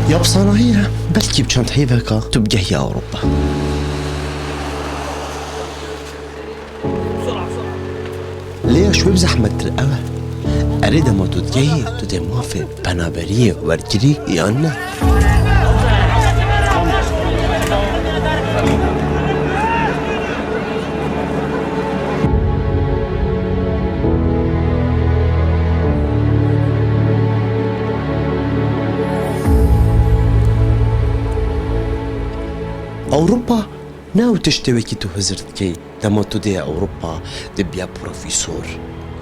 يا بصناعية بلكي بشنت هيفكا تبقى هي أوروبا. ليش بزحمة الأوى؟ أريد ما تتجي تدمافي بنابرية ورجري يانا. أوروبا ناو تشتوكي تو هزرتكي دما تدي أوروبا دبيا بروفيسور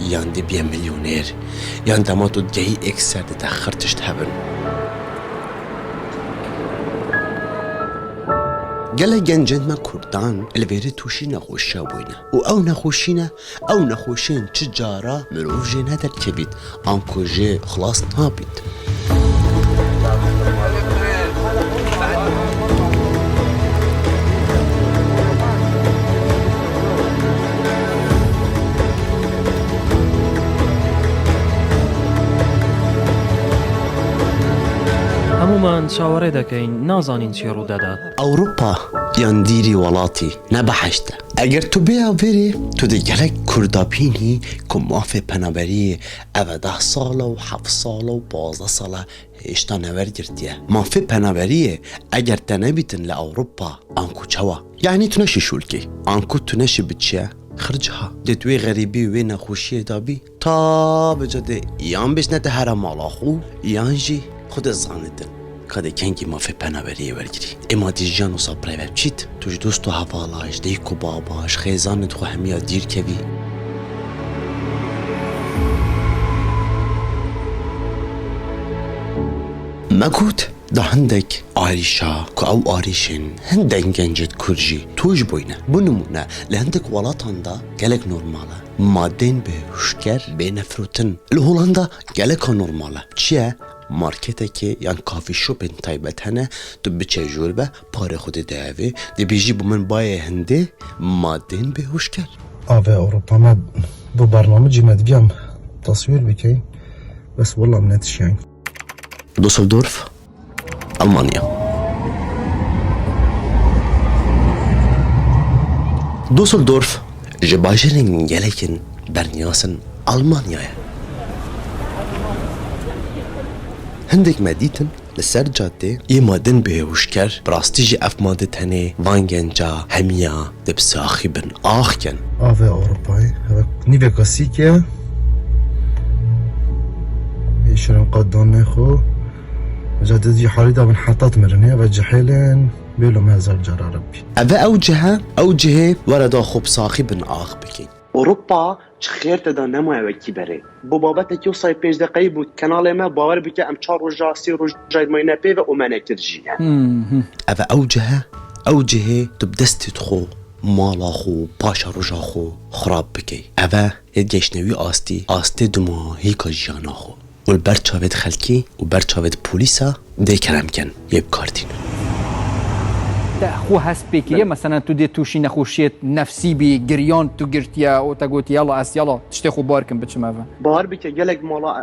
يان دبيا مليونير يان دما تدي إكسر تتأخر تشتهبن. قال جنجن ما كردان الفيري توشي نخوشا بوينا او نخوشينا او نخوشين تجارة مروف جين هذا الكبيد انكو جي خلاص نابيد. عموما شاوري دكين نازانين چی رو دادات. أوروبا ينديري ولاتي نبحشته اگر تو بيا فيري تو دي گلك كردابيني كم مافي پنابري او 10 ساله و 7 ساله و 12 ساله هشتا نور گرتيه مافي پنابري اگر تنبيتن لأوروبا انكو چوا يعني تنشي شولكي انكو تنشي بتشيه خرجها دتوي غريبي وين خوشيه دابي تا بجد يان بيش نتهرى مالاخو يانجي خود زاندن کادی کنگی ما فی پنابریه ورگیری اما دیجان و صبره و چیت توش دوست و حوالاش دیک و باباش خیزانت خو همیا دیر کوی مگوت ده هندک آریشا که او آریشن هندن گنجت کرجی توش بوینه بنمونه لهندک ولاتان دا گلک نورماله مادین به هشکر به نفروتن لهولاندا گلک نورماله چیه؟ مارکته که یان کافی شوپین تایبت هنه تو بچه جوربه پاره خود دعوی دی بیجی بومن بای هنده مادین به هشکر آوه اوروپا ما بو برنامجی مدگم تصویر بکی بس والله منتش يعني دوسلدورف ألمانيا. دوسلدورف جباجرين جلكن برنياسن ألمانيا. هندك مديتن لسر جاده یه مادن به هوشکر براستیجی اف ماده تنه وانگنجا همیا دبساخی بن آخ کن آوه اوروپای نیوه کاسیکه ایشون قدانه خو جددي حالي من حطات مرنية وجحيلين بيلو ما زال جرى ربي أبا أوجهه وردا خوب صاخي بن آخ بكين أوروبا خير تدا نموه وكي بري بو بابتك يوصي 5 دقيقة بود كنال ما باور بك ام 4 رجا 3 رجا ماينا بيفا ومانا كترجي أبا أوجهه تبدست تخو مالا خو پاشا رجا خو خراب بكي أبا يدجشنوي آستي دمو هيكا جانا خو والبرچاوت خلکی و برچاوت پولیسا ده کرم کن یه بکاردین ده خو هست بکیه مثلا تو ده توشی نخوشیت نفسی بی گریان تو گرتیا و تا گوتی یلا اس یلا تشتی خو بار کن بچه مفه بار بکه گلک مالا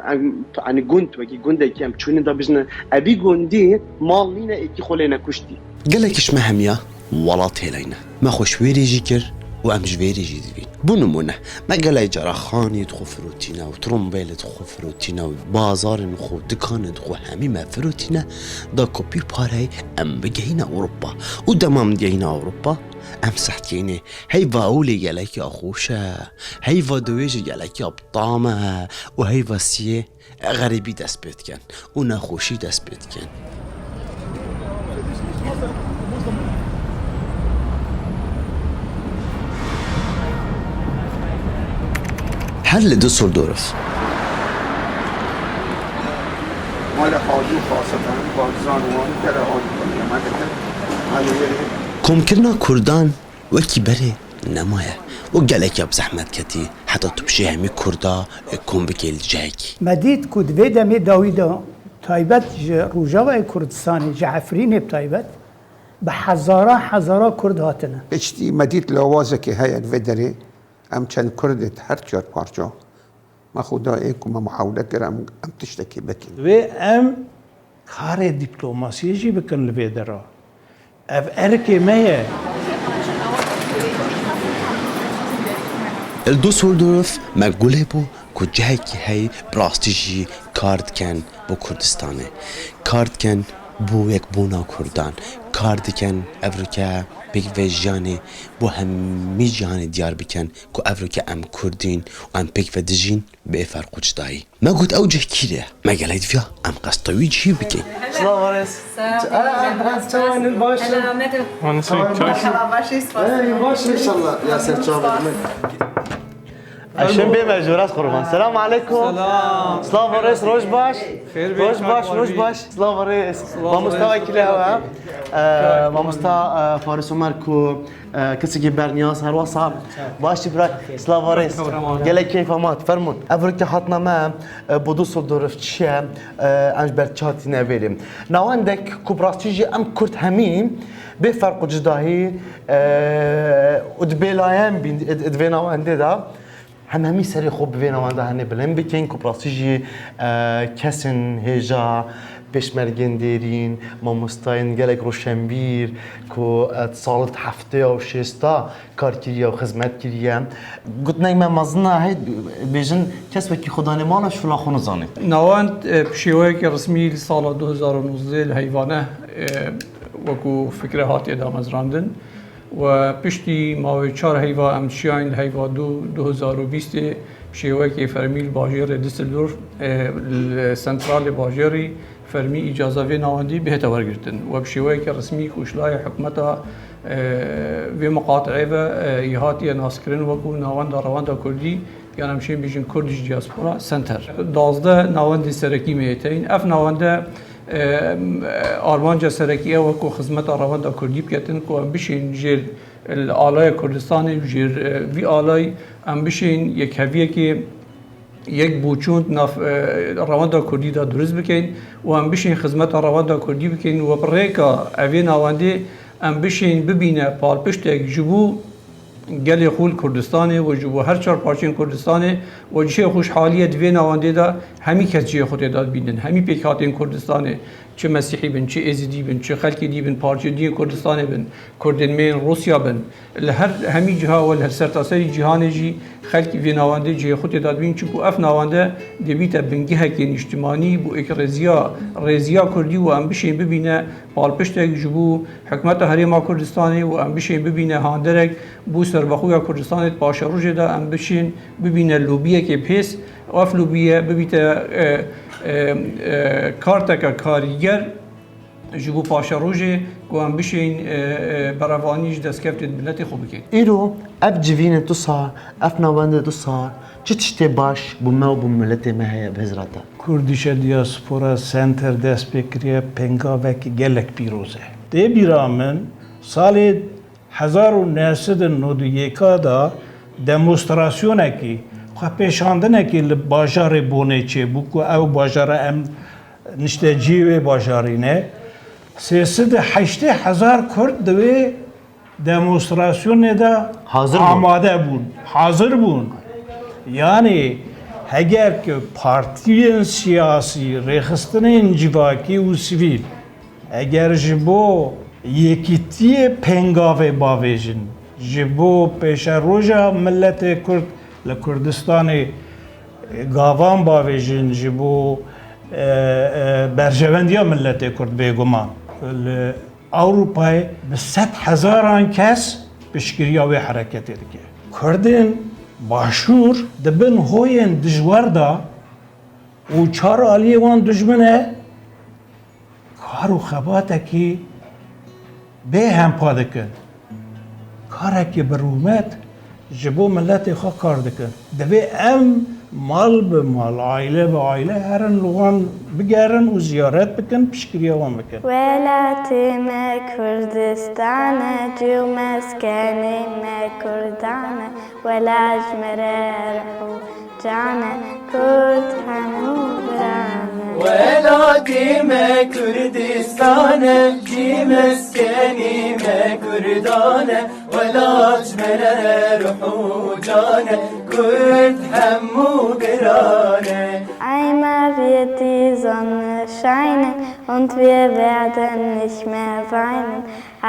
انی گوند وکی گونده کم چونی دا بزنه ابی گوندی مال نینه ایکی خوله نکشتی گلکش مهمیا ولات هلینه ما خوش ویریجی کر و امش ویریجی دیبین بونمونه ما قلعي جرا خاني دخو فروتينا وترومبيل دخو فروتينا وبازار دخو دكان دخو همي ما فروتينا دا كوبي باري ام بجينا اوروبا ودمام دينا اوروبا ام سحكيني هي باولي جالك اخوشا هي فادويج جالك ابطامه وهي فاسيه غريبي دست بيت كان ونخوشي دست بيت كان هل دوسلدورف مال حاجو خاصة بازانوان كده كم كرنا كردان وكي بري نمايا وقالك يا بزحمت كتي حتى تبشي همي كردا كم بكيل جاكي مديد كود فيدا مي داويدا تايبت روجاوة كردستاني جعفرين بتايبت بحزارة كرد هاتنا اشتي مديد لوازك هاي الفيدري ام چند کردت هر چهار پارچه ما خدا ایکو ما محاوله کرم ام تشتکی بکن و ام کار دیپلماسی جی بکن لبیدرا اف ارکی میه الدوسلدورف مقوله بو که جایی که هی براستیجی کارد کن بو کردستانه کارد کن بو یک بونا کردان کارد کن افریکا بگ و جانه بو همی جانه دیار بکن که افریکا ام کردین و ام بگ و دجین به فرق جدایی ما قلت اوجه کیره ما قلت فيها ام قصتوي جي بكي سلام عليكم. باش ان شاء الله يا سيد شباب. عشان بيه مجورات قربان. السلام عليكم. سلام. سلام ورئيس روش باش. روش باش. سلام ورئيس. ما مستوى كلها ما مستوى فارس عمركو كسي برنياس هر وصل باش براك. سلام ورئيس. قال لك كيف مات فرمون. افريقيا حطنا ما بدوس الدورف تشا انج برتشاتي نبيلم. نو عندك كوبراستيجي ام كرت هميم بفرق جداهي ودبيلايم ادفينا وعندي دا همه سری خوب بینم و دهنی بلند بکن که پرستیجی کسین هجا پیشمرگین دیرین ما مستعین گلک روشنبیر که سالت هفته و شستا کار کریه و خدمت کریه گفت نه من مزنه هید بیشن کس وکی خدا نمانش فلا خون زانه نواند بشیوه که رسمی سال 2019 الحیوانه وکو فکره هاتی ادام از راندن و پشتی ماوی 4 هیوا امشیان هیوا 2020 شیوه که فرمیل باجر دیسلدورف سنترال باجری فرمی اجازه و نواندی بهت ورگرتن و بشیوه که رسمی کوشلای حکمتا و مقاطعه و یهاتی ناسکرین و کو نواند رواندا کردی یعنی همشین بیشن کردیش دیاسپورا سنتر 12 نواندی سرکی میتین اف نوانده آرمانجا سرکیه و کو خدمت رواندا کردی بکتن کو ام بشین جیر آلای کردستانی جیر وی آلای ام بشین یک هویه که یک بوچوند ناف رواندا کردی دا درست بکن و ام بشین خدمت رواندا کردی بکن و برایکا اوی نوانده ام بشین ببینه پال پشتک جبو گلی خول کردستانه و جبو هر 4 پارچین کردستانه و چه خوشحالیت وی نوانده دا همی کس چه خود داد بینن همی پیکاتین کردستانه چه مسیحی بن چه ازدی بن چه خلکی دی بن پارچی دی کردستانه بن کردن مین روسیا بن لهر همی جها و هر سرتاسری جهان جی خلکی وی نوانده چه خود داد بین چکو اف نوانده دیویت بنگه که اجتماعی بو یک رزیا کردی و ام بشین ببینه پال پشتک جبو حکمت هریما کردستانه و ام بشین ببینه هاندرک بو سربخویا کردستان پاشا روژه دا ام بشین ببینه لوبیه که پیس و اف لوبیه ببیته کارتک کاریگر جبو پاشا روژه و ام بشین براوانیش دست کفتید ملت خوب بکن ایرو اب جوین تو صار اف نوانده تو صار چه تشتی باش بو ما و بو ملت ما هي بهزراتا کردیش دیاسپورا سنتر دست بکریه پنگا وکی گلک پیروزه ده بیرامن سال 1991 دا دمونستراسیونه کی خو پیشاندنه کی باجار بونه چه بو کو او باجار ام نشته جیو باجارینه 380,000 کرد دوی دمونستراسیونه دا آماده بون حاضر بون یعنی اگر که پارتی سیاسی رخصتن انجواکی و سیویل اگر جبو یکیتی پنگاوه باویجن جبو پیش روژا ملت کرد لکردستان گاوان باویجن جبو برجوندیا ملت کرد بیگمان اروپای به 100,000 کس بشکریاوی حرکت دیگه کردن باشور دبن هوین دجوار دا و 4 آلیه وان دجمنه کارو خباته که به هم پاده کن کاره که برومت جبو ملت خواه کار دکن دوی ام مال به مال عائله به عائله هرن لغان بگرن و زیارت بکن پشکریه وان بکن ولاتي ما كردستان جو مسكني ما كردان ولا أجمرار جانا كرد همو برانا ولاتي ما كردستان جو مسكني ما كردان ولا أجمرار جانا كرد همو برانا أي ما بيتي ظن scheinen und wir werden nicht mehr weinen.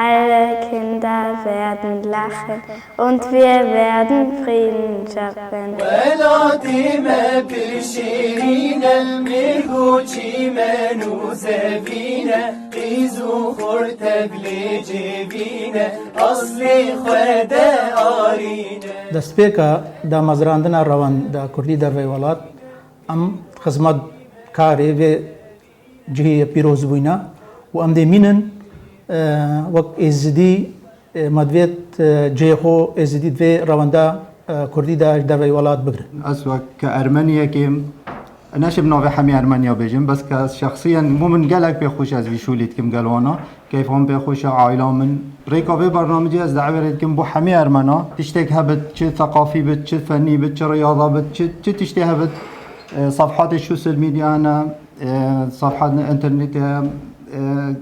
Alle Kinder werden lachen und wir werden Frieden schaffen. ولادي ما بشيرينا مرهوشي ما نوزفينا قيزو خورتك لجبينا أصلي خدا آرينا دەستپێکە دامەزراندنە ڕەوەندە کوردی دەرەوەی وڵات ئەم خزمەت کارێ وێ جهەیە پیرۆز بووینە و ئەم دەمینن وەک ئێزیدی مەدوێت جێخۆ ئێزیدی دوێ ڕەوەندە کوردی دەرەوەی وڵات بگرن. أسوأ كأرمنيا كيم ناش بنوع حمي أرمنيا بيجم بس كشخصيا مو من قالك بيخوش از فيشوليت كم قالوانا كيف هم بيخوش عائلة من ريكا في برنامجي از دعوة كم بو حمي أرمنا تشتك هبت شي ثقافي بت شي فني بت شي رياضة بت شي تشتي هبت صفحات السوشيال ميديا أنا صفحات الانترنت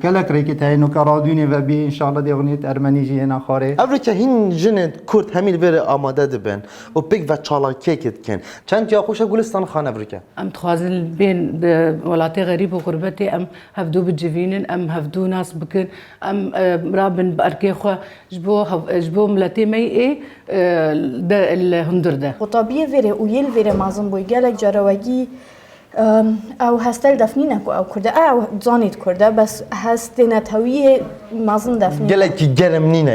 كلك ريكت هاي نكرادوني وبي إن شاء الله دي أغنية أرمني جينا خاري. أفريقيا هين جنت كرد همين بره آماده دبن و بيك و چالاکی کت کن. چند یا خوش گلستان خان أفريقيا. أم تخازن بين ولاتي غريب وغربتي أم هفدو بجفينن أم هفدو ناس بكن أم رابن بأركيخوا جبو ملتي مي إيه ده الهندر ده. وطبيعي فيري ويل فيري مازن بوي جالك جراوجي او هستل دفنینه کو او کرده او زانید کرده بس هستنه تویه مازن دفنینه گله کی گرم نینه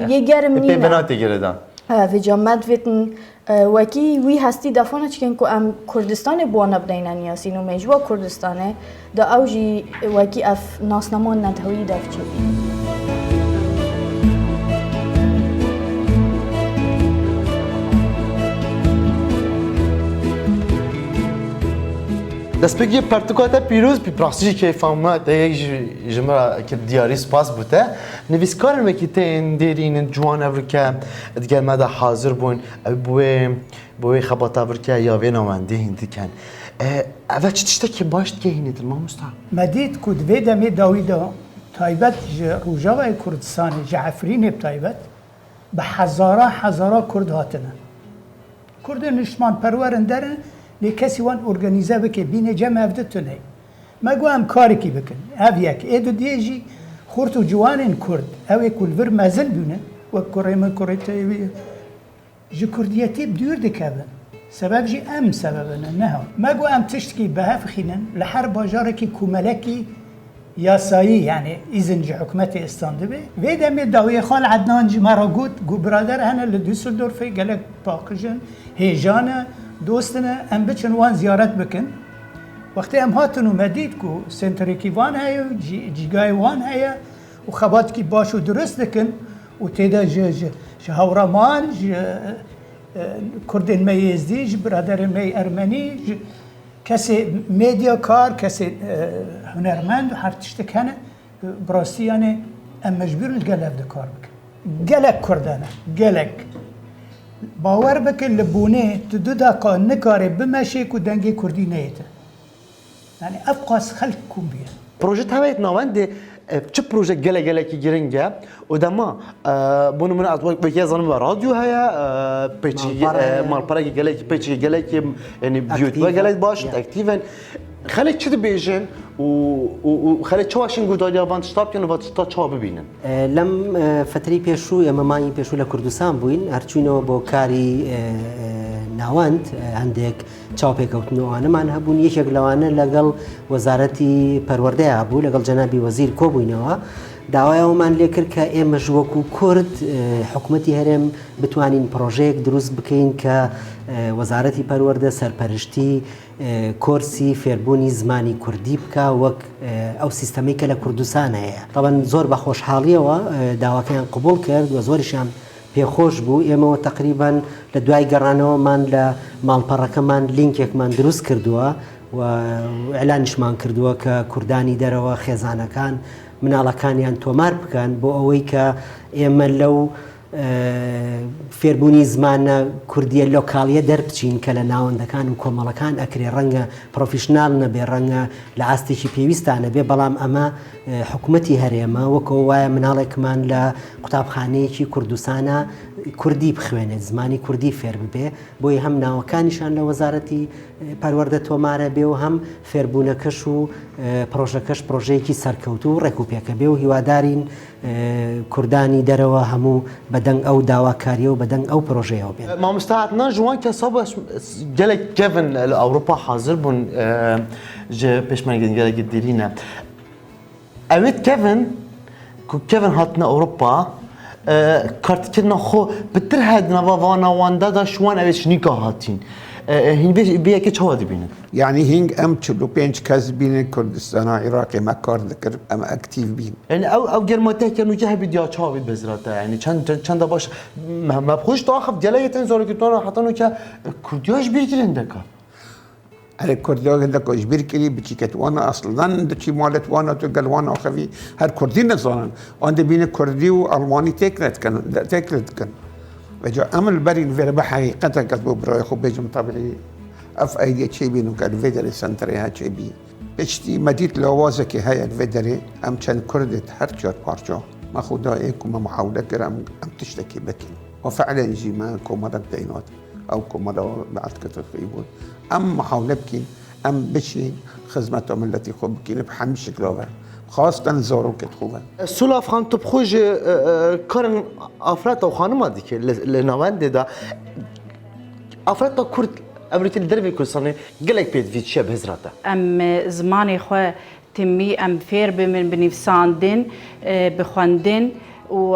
یه گرم نینه بناتی گردن و جامد ویتن وکی وی هستی دفنه چکن کو ام کردستان بوانه بدینن یاسینو مجوا کردستانه دا اوجی وکی اف ناسنمان نتویی دفچی دست بگی پرتقاله پیروز بی پراستی که فهمه دیگه جمعه که دیاری سپاس بوده نویسکار مکیتین دیرین جوان افریقا دیگر مده حاضر بون بوی خبات افریقا یا وی نامنده هندی کن اول چی تشته که باشد که هینید ما مستعد مدید کد ویده می داویدا تایبت روجاوه کردستان جعفرین بتایبت به هزارا کرد هاتنه کرد نشمان پرورن دارن لی کسی وان ارگانیزه بکه بین جمع افدتونه ما گو هم کاری کی بکن اویک ایدو دیجی خورت و جوانین کرد اوی کلور مزل بونه و کریم کریتایی جی کردیتی بدور دکابن سبب جی ام سببنه نه ما گو هم تشتکی به هف خینن لحر باجارکی کوملکی یاسایی یعنی ایزن جی حکمت استانده به ویده می داوی خال عدنان جی مرا گو برادر هنه لدوسلدورفی گلک پاکجن هیجانه دوستنا ام بچن وان زیارت بکن وقتی ام هاتن اومدید کو سنتریکی وان هیا جیگای وان هیا و خبات کی باش و درست دکن و تیدا هورامان کردن می یزدی برادر می ارمنی کسی میدیا کار کسی هنرمند و هر تشت کنه براستی یعنی ام مجبورن گلک کار بکن گلک کردنه گلک باور بکن لبونه تو 2 دقیقه نکاره بمشی که دنگی کردی نیته یعنی افقاس خلق کن بیه پروژه تاویت نامنده چه پروژه گله کی گرینگه و دما بونو من اطول بکی زنم رادیو هیا پیچی مالپرای گله کی یعنی یوتیوب گله باش اکتیون خلک چه بیشن و خلک چه واشین گودالی آوان شتاب کنن و تا چه ببینن لم فترة پیشو اما مایی پیشو لکردستان بوین هرچینو با کاری ناوند عندك چاپێک کەوتنەوەوانە مان هەبوون یەکێک لەوانە لەگەڵ وەزارەتی پەروەردەیە هەبوو لەگەڵ جەنابی وەزیر کۆبووینەوە داوایەوەمان لێ کرد کە ئێمەش وەکو کورد حکوومەتی هەرێم بتوانین پرۆژەیەک دروست بکەین کە وەزارەتی پەروەردە سەرپەرشتی کۆرسی فێربوونی زمانی کوردی بکە وەک ئەو سیستەمەی کە لە کوردستان هەیە طبعاً زۆر بە خۆشحاڵیەوە داواکەیان قبول کرد و زۆریشیان پێخۆش بوو ئێمەوە تقریباً لە دوای گەڕانەوەمان لە ماڵپەڕەکەمان لینکێکمان دروست کردووە و ئەلانیشمان کردووە کە کوردانی دەرەوە خێزانەکان مناڵەکانیان تۆمار بکەن بۆ ئەوەی کە ئێمە لەو فێربوونی زمانە کوردیە لۆکاڵیە دەربچین کە لە ناوەندەکان و کۆمەڵەکان ئەکرێ ڕەنگە پرۆفیشنال نەبێ ڕەنگە لە ئاستێکی پێویستانە بێ بەڵام ئەمە حکوومەتی هەرێمە وەکەوە وایە مناڵێکمان لە قوتابخانەیەکی کوردستانە کوردی بخوێنێت زمانی کوردی فێر ببێ بۆی هەم ناوەکانیشان لە وەزارەتی پەروەردە تۆمارە بێ و هەم فێربوونەکەش و پرۆژەکەش پرۆژەیەکی سەرکەوتو و ڕێکوپێکە بێ و هیوادارین کوردانی دەرەوە هەموو بەدەنگ ئەو داواکاریە و بەدەنگ ئەو پرۆژەیەوە بێن. مامۆستاعتنا جوان کەسا باش gelek kevin li Ewropa hazır bûn ji pêşmergên gelekî dîrîne. Evet Kevin ku Kevin hatine Ewropa kartkirina xwe bi tir hedina vana wanda da şwan ev şnîka hatîn. Hîn bêyekê çawa dibînin? يعني هينج ام 45 كاس بين كردستان عراقي ما كار ذكر ام اكتيف بين يعني او جرماتك كانوا جهه بديا تشاوي بزراته يعني چند باش ما بخوش تاخذ جلايه زور كتونا حطنو ك كردياش بيركلندك على كرديا عندك اجبر كلي بتشيكت وانا اصلا دشي مالت وانا تقال وانا خفي هر كردين زمان عند بين كردي والماني تكلت كان وجا امل بري في حقيقه كتبوا براي خو بيجم طبيعي اف ايدي شي بينو كان فيدري سنتري ها شي بي بشتي مديت لوازك هاي الفيدري ام كان كردت هرجر بارجو ما خدا ايكم محاوله كرام ام تشتكي بكين وفعلا يجي ما كومرا دينات او كومرا بعد كتقريبا ام محاوله بكين ام بشي خدمتهم التي خو بكين بحمش كلوفر خاصة زورو كتخوبه سولا فخان تبخوج كارن افراتا وخانما ديك لنواند دا افراتا كرد امريكا الدربي كردستاني قالك بيت في شاب هزراته ام زماني خو تمي ام فير بمن بنفساندن بخواندن و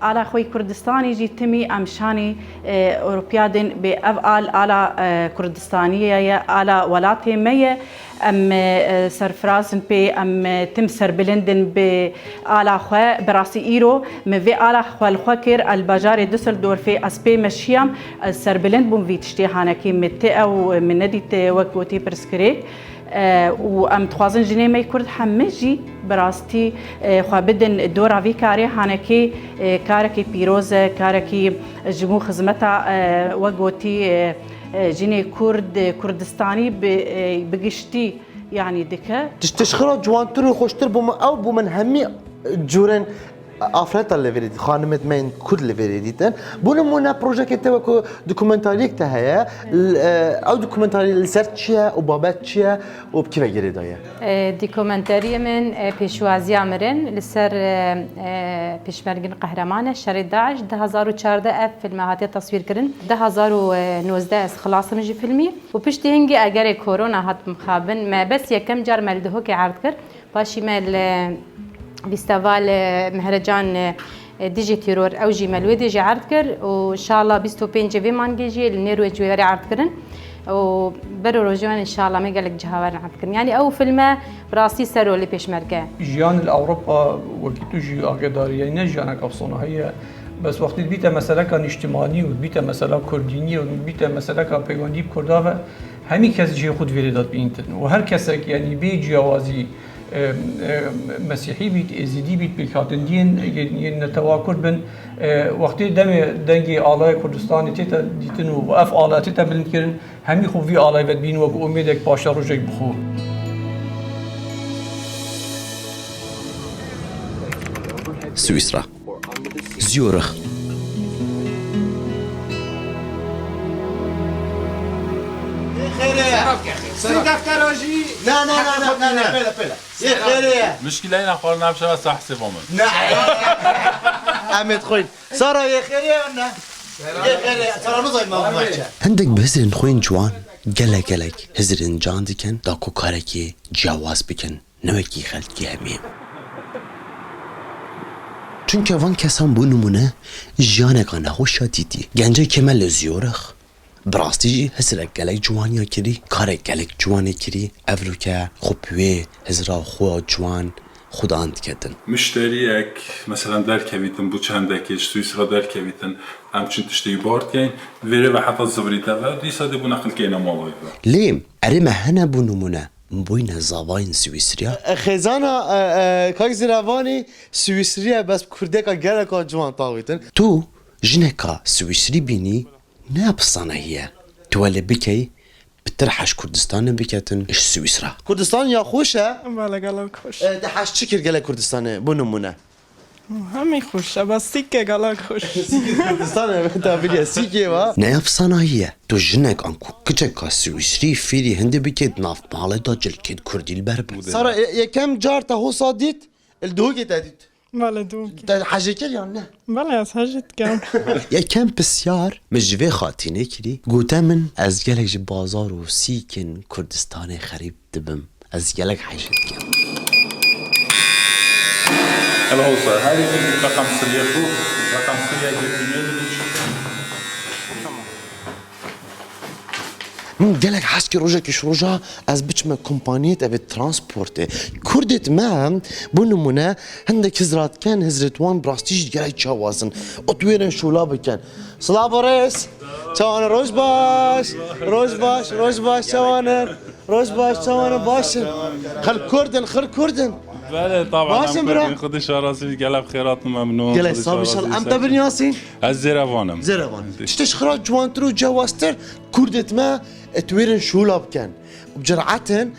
على خوي كردستاني جي تمي ام شاني اوروبيادن بافعال على كردستانيه على ولاتي ميه ام سرفرازن بي ام تم سربلندن ب على خو براسي ايرو مفي على خو الخكر البجار دوسلدورف في اسبي مشيام سربلند بوم في تشتيهانكي مت او من نديت وقوتي برسكري وام تخوازن جنيه ما يكرد حمجي براستي خو بدن الدور في كاري هانكي كاركي بيروزه كاركي جمو خدمتها وقوتي جنيه كردستاني بقشتي يعني دكا تشخرا جوانتر خوشتر بوم او بومن همي جورن افراد اللي فريد خانمت مين كل اللي فريديتن بونمونا بروجيكت تاعو دوكيومنتاريك تاعها او دوكيومنتاري السيرتشيا وباباتشيا وبكيف غير دايا دوكيومنتاري من بيشوازي عمرن لسر بيشمرغن قهرمان شهر 11 2014 فيلم هاتي تصوير كرن 2019 خلاص من فيلمي وبشتي هنجي اگر كورونا هات مخابن ما بس يكم جار ملدهو كي عرض كر باشي مال بيستوال مهرجان ديجي تيرور او جي ملوي ديجي عرض كر وان شاء الله 25 في مانجي النيرو جويري عرض كرن وبرو رجوان ان شاء الله ما قالك جهاور عرض كرن يعني او فيلم براسي سرو اللي بيش مرقه جيان الاوروبا وقت تجي اقداري يعني جانك افصونه هي بس وقت بيتا مساله كان اجتماعي وبيتا مساله كردينيه وبيتا مساله كان بيغاندي كرداوه همي كاس جي خود فيريدات بينتن وهر كسك يعني بيجي اوازي مسيحي بيت ازيدي بيت بالكاتن دين نتواكل بن وقتی دنگی آلای کردستان تیتا دیتن و اف آلای تیتا بلند کرن همی خوب وی آلای ود بین و امیدک پاشا روزک بخو سويسرا زيورخ لا بلا يا خيريه مشكلة هنا قلنا بشبه صح سيبومن نعم أحمد خوين صار يا خيريه ولا يا خيريه ترى نضيف ما هندك بهزرن خوين جوان gelek هزرن جان ديكن داكو كاركي جواز بكن نوكي خلقي هميم چونکه وان کسان بو نمونه جانکا نخوشا دیدی گنجه کمال زیورخ براستی هزرک گلک جوانیا کری کارک گلک جوانی کری افرو که خوبوی هزرا خواه جوان خدا اند کردن مشتریک مثلا درکویتن بو چندکش سویسرا درکویتن همچین تشتی بارد کن ویره و حتی زبریده و دیساده بو نقل که اینا مالایی لیم اره مهنه بو نمونه بوين زاواين سويسريا خزانه كاك زراواني سويسريا بس كردكا جالكا جوان طاويتن تو جنكا سويسري بيني نابصانه هي تولي بكي بترحش كردستان بكاتن اش سويسرا كردستان يا خوشه بله گلم خوش ده حش چكر گله كردستان بو نمونه همین خوشه بس سیکه گلک خوش کردستان تابیلی سیکه و نه افساناییه تو جنک آنکو کچکا سویسری فیری هنده بکید ناف ماله دا جلکید کردیل بربر سارا یکم جار تا هو صادیت الدوگی تدید بله دوگ حاجه کر یا نه بله از حاجت کم یکم بسیار مجوه خاطینه کری گوته من از گلک جی بازار و سیکن کردستان خریب دبم از گلک حاجت کم الهوصة هذه رقم سريع رقم سريع من گلک حس که روژه کش روژه از بچم کمپانیت اوه ترانسپورته کردت ما بو نمونه هندک هزرات کن هزرتوان براستیش گلک چاوازن اتویرن شولا بکن سلام رئیس چوانه روش باش چوانه روش باش چوانه باشه خل کردن بله طبعا باشم برا خودش راسي قلب خيرات ممنون قال صاب ان شاء الله انت بن ياسين الزرافانم تشتش خراج جوانترو جواستر كردت ما تويرن شولاب كان بجرعتن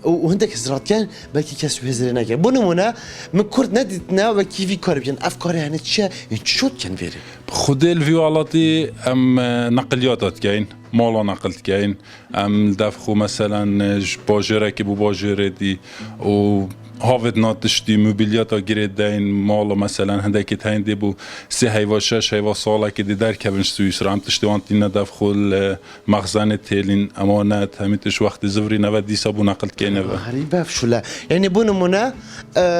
وهندك هزرات كان بلكي كاس وهزرنا كان بنمونه من كرد ندتنا وكيف كاربين افكار يعني تشا شو كان فيري خدي الفيوالاتي ام نقلياتات كاين مالا نقلت كاين ام دفخو مثلا باجره كي بو باجره دي و هافت ناتشتي موبيلياتا گرید داين مالا مثلا هندك تاين دي بو سي هيوا شش هيوا سالا كي دي در كبنش سويسرا ام تشتوان تينا دفخو مخزن تيلين امانات هميتش وقت زفري نو دي سابو نقلت كاين غريبه فشلا يعني بنمونه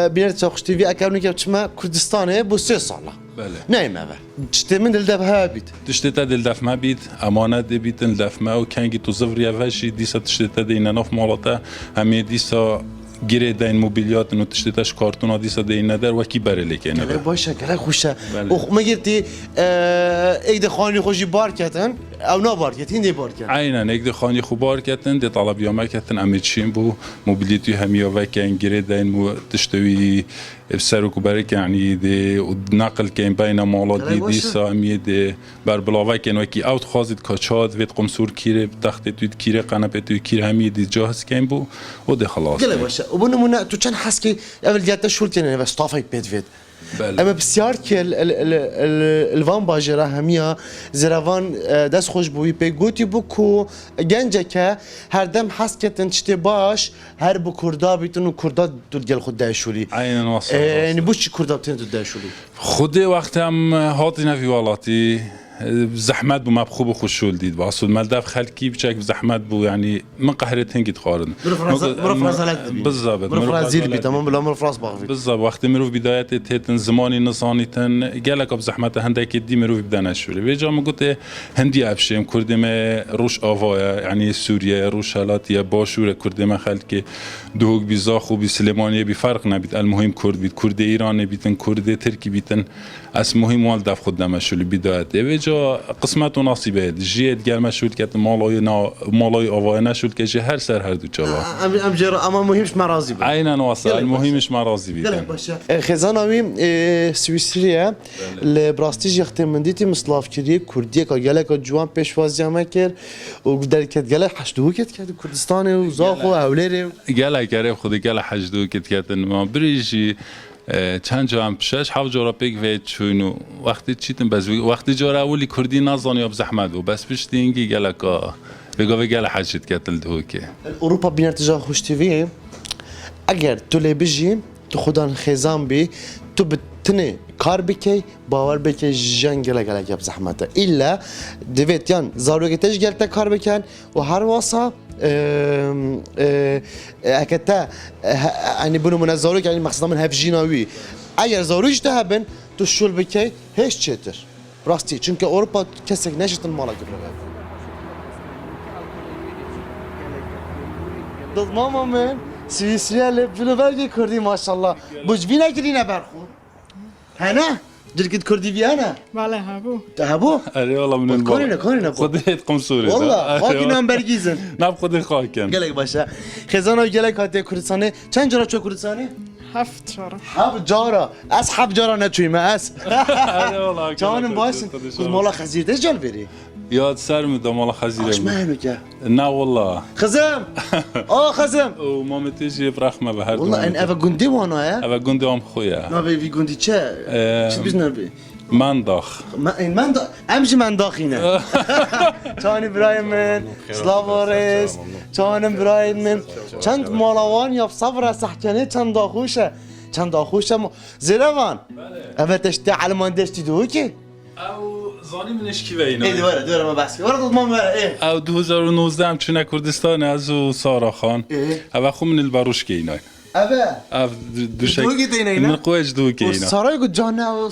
بيرت ساقشتي في اكاوني كتشما كردستان بو 3 سالا بله نايم هذا تشتي من الدف هابيت تشتي تاد الدف ما بيت امانات دي بيت الدف ما وكان تو زفري فاشي ديسا تشتي تاد ناف مالتا همي ديسا گیره دین موبیلیات نو تشتیتش کارتونا دیسا دین ندار و کی بره لیکه نه باشه کلا خوشه او ما گرتی ایده خانی خوشی بار کردن او نه بار کردن دی بار کردن عینا ایده خانی خوب بار کردن دی طلب یامه کردن امیدشیم بو موبیلیتی همیا و کن گیره دین تشتوی بسرک و برک یعنی دی نقل کن بین مالات دی دیسا امی دی بر بلاوه کن و کی اوت خازید کاچاد وید قمصور کیره تخت توید کیره قنبه توی کیره همی دی جاهز کن بو و دی خلاص وبنمونه تو كان حسكي قبل جات شولتين انا بس طافك بيت فيت اما بسيار كي الفان باجرا هميا زرافان داس خوش بوي بي گوتي بوكو گنجكه هر دم حسكتن تشتي باش هر بو كردا بيتن كردا دل خود داشولي عينا واصل يعني بوش كردا بتن داشولي خودي وقت هم هاتينا في والاتي زحمت بو مبخوب خوشول دید واسه ملدف خلکی بچک زحمت بو يعني من قهرتين قد خارن بالضبط برازيل بي تمام بلا مرفراس باغي بالضبط وقت مرو بدايات تيتن زماني نصانيتن قالك بزحمت هندك دي مرو بدنا شوري بيجا ما قلت هندي ابشم كردمه روش اوايا يعني سوريا روش هلاتيا باشوره كردمه خلك دوق بيزاخ وبسليمانيه بفرق نبيت المهم كرد بيت كرد ايران بيتن كرد تركي بيتن اس مهم والدف خدنا شو البدايات جا قسمت و نصیبه جیت گرم شد که مالای آوای نشد که جه هر سر هر دو جوا ام جرا اما مهمش مرازی بود عینا واسه المهمش مرازی بیدن خزاناوی سوئیسریه لبراستیج اختمندیتی مصلاف کردی کردیه که گلک جوان پیشوازی همه کرد و درکت گلک حشدو کرد کردستان و زاخ و اولیر گلک کرد خودی گلک حشدو کرد ما بریجی چند جا هم شش هفت جا را پیک وید چونو وقتی چیتن بس وقتی جا را اولی کردی نزانی اب زحمت و بس پشتی اینگی گلکا بگاوی گل حجت کتل دو که اروپا بین ارتجاه خوشتیویه اگر تو لی بجی تو خودان خیزان بی تو بتنی کار بکی باور بکی جنگ گلک اب زحمته ایلا دویت یان زاروگی تش گلتا کار بکن و هر واسه اكتا يعني بنو من الزاروج يعني مقصد من هفجيناوي اگر زاروج تهبن تو شول بكي هيش تشتر راستي چونك اوروبا كسك نشت المالا قبل ضد ماما من سويسريا لبلو برگي كردي ما شاء الله بوجبينا كرينا برخو هنا جركت كردي فيانا بله هبو هبو اري والله من كورينا خديت قمصوري والله خاكي نام برگيزن ناب خدي خاكن گلك باشا خزانه گلك هات كردستانه چند جرا چو كردستانه 7 جارا 7 جارا از 7 جارا نچوي ما اس اري والله جانم باشن مالا خزيرده جال بري ياد سر مدام الله خزيره اش ما هنوكا نا والله خزم خزم وماما تيجي برخمه بهر والله ان افا قندي وانا يا افا قندي ام خويا ما في قندي تشا بيزنا بي منداخ من امشي من داخينه تاني برايم من سلافوريس تاني برايم من چند مالاوان یا صبر سحکنه چند داخوشه زیروان اوه تشتی علمان دشتی دو که او زانی منش کی وینا ای دوره ما بس وارد ما بره او 2019 هم چونه کردستان از سارا خان او خو من الباروش کی اینا اوه دوشک دوگی دینه من قوش دو کی اینا سارا گفت جانه و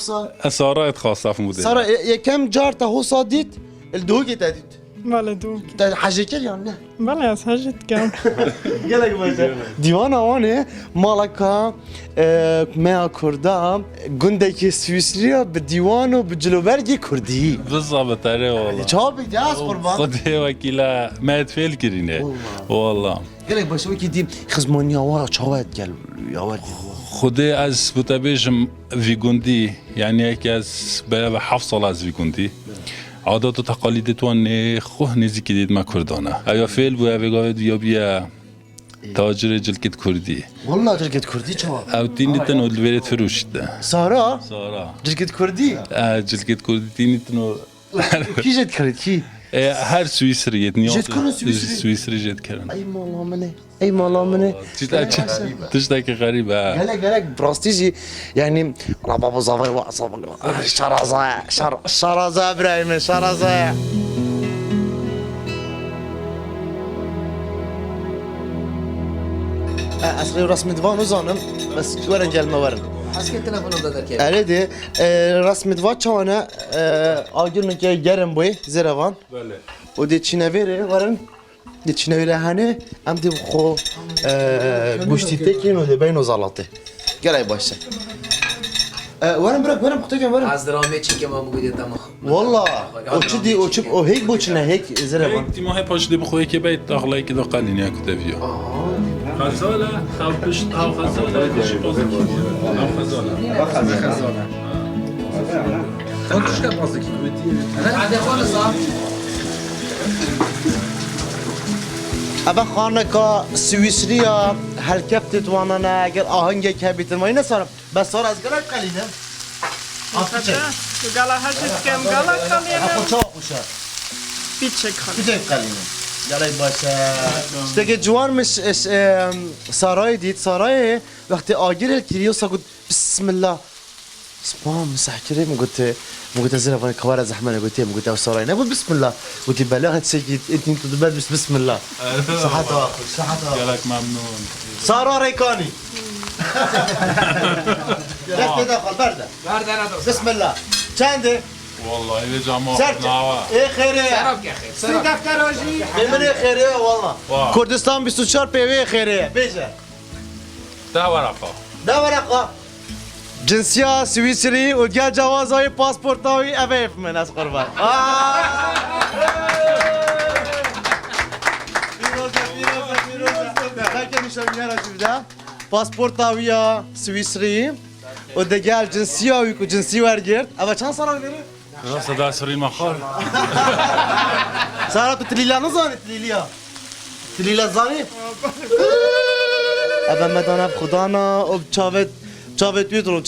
سارا اتخاصه في مدير سارا یکم جارت هو صادیت الدوگی تدید بله دوگ حاجه کل یا نه بله از حاجت کم گلک باشه دیوان آوانه مالکا میا کردا گندکی سویسریا به دیوان و به جلوبرگی کردی بالضبط اره والله چه بگی از قربان خده وکیلا ما تفعل کرینه والله گلک باشه وکی دی خزمانی آوارا چاوید گل یاوید خده از بتابیجم ویگوندی یعنی یکی از به 7 سال از ویگوندی عادات و تقالید توان خوه نزدیکی دید ما کردانه ایا فعل بو اوگاه یا بیا تاجر جلکت کردی والله جلکت کردی چه او تینیتن و الویرت فروش ده سارا جلکت کردی جلکت کردی تینیتن کی جد کرد کی هر سوئیسریت نیاز جد کنن سوئیسری جد کردن ای مالا منه تشتا که غریبه گلک براستیجی یعنی انا بابا زاوی و شرازه ابراهیم شرازه اصلی رسم دوان رو زانم بس ورن گلمه ورن اسكي التليفون ده كيف اريد رسم دوان چانه آگرن که گرم بوی زیروان بله ودي تشينافيري ورن دي تشينافيري هاني ام دي خو گوشتی تکین و دی بین و زلاطه گلای باشه ورن بختگم ورن از درامه چی که ما بگویید تمام والله او هيك بوچنه هيك زيروان هيك ما هي باش دي بخوي که بیت داخله که دقالین یا کتابیو غزاله خوش او غزاله دیشی بازی او غزاله خودش که بازی کی انا عادي خالص ابا خانکا سوئیسریا هلکفت توانانه اگر آهنگ که بیتن ما اینه سارم بس سار از گلک قلیدم آفچه تو گلا حاجت کم گلا قلیدم اخو چا خوشه بیچک خالی بیچک قلیدم گلای باشه دیگه جوان مش سارای دید سارای وقتی آگیر الکریوسا گفت بسم الله سبحان مسحكري قلت زين ابغى كوارع زحمه قلت او سراي نقول بسم الله قلت بلغت سجد انت تدبر بسم الله صحته صحته قالك ممنون سارة ريكاني رحت تدخل برده بسم الله چنده والله إذا جماعة سرت ايه خيريه سراب يا اخي سراب دفتراجي من ايه خيريه والله كردستان 24 بي خيريه بيجا ده ورقه جنسية سويسري وجا جوازاي باسبورتاوي افيف من از قربان باسبورتاوي سويسري ودجال جنسية ويكو جنسية ورجرت ابا چند سال داری؟ صدا سرين مخال سارا تو تليلا نزاني تليلا زاني ابا مدانا بخدانا وبچاوت چاوت ویترو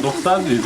دختر دید